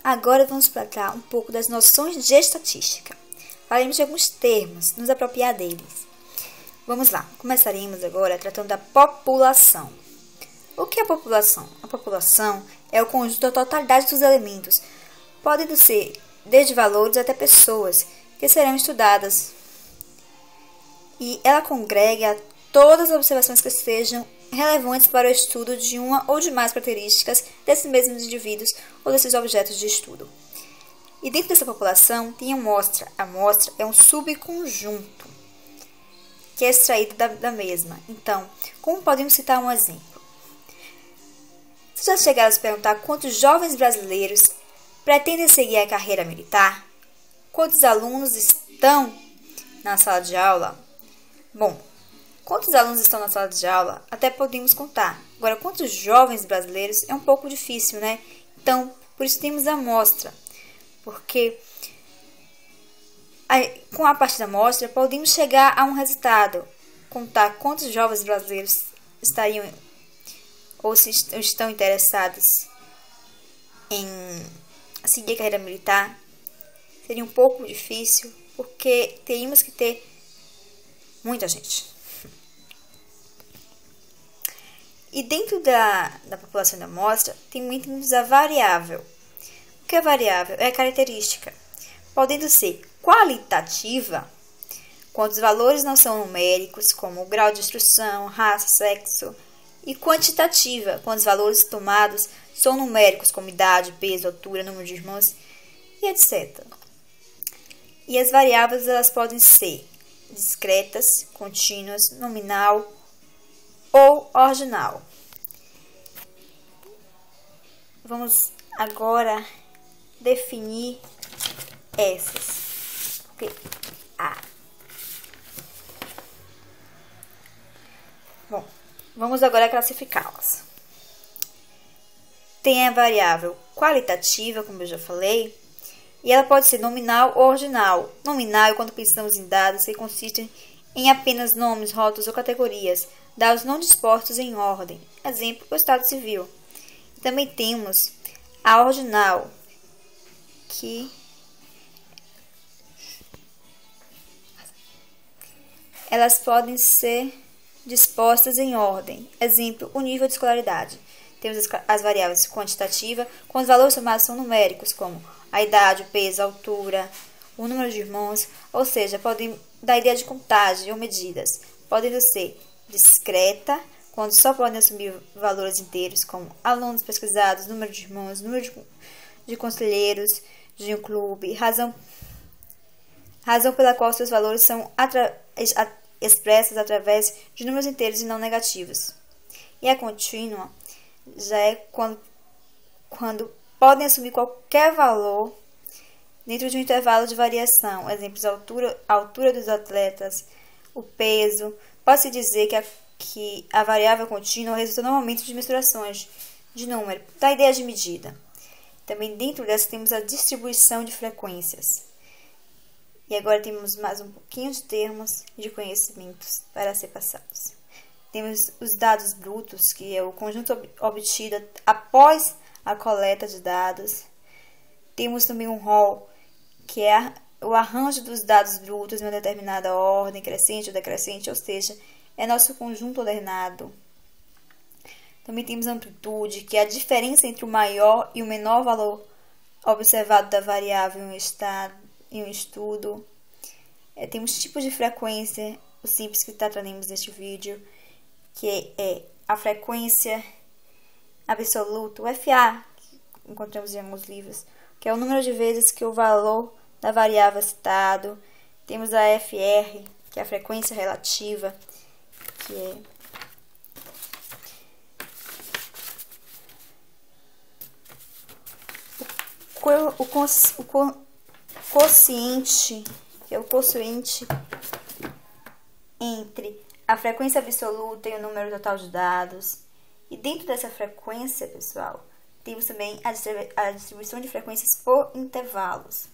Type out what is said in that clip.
Agora vamos tratar um pouco das noções de estatística. Falaremos de alguns termos, nos apropriar deles. Vamos lá, começaremos agora tratando da população. O que é a população? A população é o conjunto da totalidade dos elementos, podendo ser desde valores até pessoas, que serão estudadas. E ela congrega todas as observações que sejam relevantes para o estudo de uma ou de mais características desses mesmos indivíduos ou desses objetos de estudo. E dentro dessa população tem a amostra. A amostra é um subconjunto que é extraído da mesma. Então, como podemos citar um exemplo? Vocês já chegaram a se perguntar quantos jovens brasileiros pretendem seguir a carreira militar? Quantos alunos estão na sala de aula? Bom, quantos alunos estão na sala de aula até podemos contar. Agora, quantos jovens brasileiros é um pouco difícil, né? Então, por isso temos a amostra. Porque com a partir da amostra podemos chegar a um resultado. Contar quantos jovens brasileiros estariam ou se estão interessados em seguir a carreira militar. Seria um pouco difícil, porque teríamos que ter muita gente. E dentro da população da amostra, temos a variável. O que é variável? É a característica, podendo ser qualitativa, quando os valores não são numéricos, como o grau de instrução, raça, sexo, e quantitativa, quando os valores tomados são numéricos, como idade, peso, altura, número de irmãos, e etc. E as variáveis elas podem ser discretas, contínuas, nominal ou ordinal. Vamos agora definir essas. Bom, vamos agora classificá-las. Tem a variável qualitativa, como eu já falei, e ela pode ser nominal ou ordinal. Nominal é quando pensamos em dados que consistem em apenas nomes, rótulos ou categorias, dados não dispostos em ordem. Exemplo, o Estado Civil. Também temos a ordinal, que elas podem ser dispostas em ordem. Exemplo, o nível de escolaridade. Temos as variáveis quantitativa, quando os valores somados são numéricos, como a idade, o peso, a altura, o número de irmãos, ou seja, podem dar ideia de contagem ou medidas. Podem ser discreta, quando só podem assumir valores inteiros, como alunos pesquisados, número de irmãos, número de conselheiros de um clube, razão pela qual seus valores são expressos através de números inteiros e não negativos. E a contínua já é quando podem assumir qualquer valor dentro de um intervalo de variação. Exemplos, a altura dos atletas, o peso. Pode-se dizer que a variável contínua resulta normalmente de misturações de número, da ideia de medida. Também dentro dessa temos a distribuição de frequências. E agora temos mais um pouquinho de termos de conhecimentos para ser passados. Temos os dados brutos, que é o conjunto obtido após a coleta de dados. Temos também um rol, que é o arranjo dos dados brutos em uma determinada ordem, crescente ou decrescente, ou seja, é nosso conjunto ordenado. Também temos amplitude, que é a diferença entre o maior e o menor valor observado da variável em um estudo. Temos tipos de frequência, o simples que trataremos neste vídeo, que é a frequência absoluta, o FA, que encontramos em alguns livros, que é o número de vezes que o valor da variável é citado. Temos a FR, que é a frequência relativa, que é o quociente, que é o quociente entre a frequência absoluta e o número total de dados. E dentro dessa frequência, pessoal, temos também a distribuição de frequências por intervalos.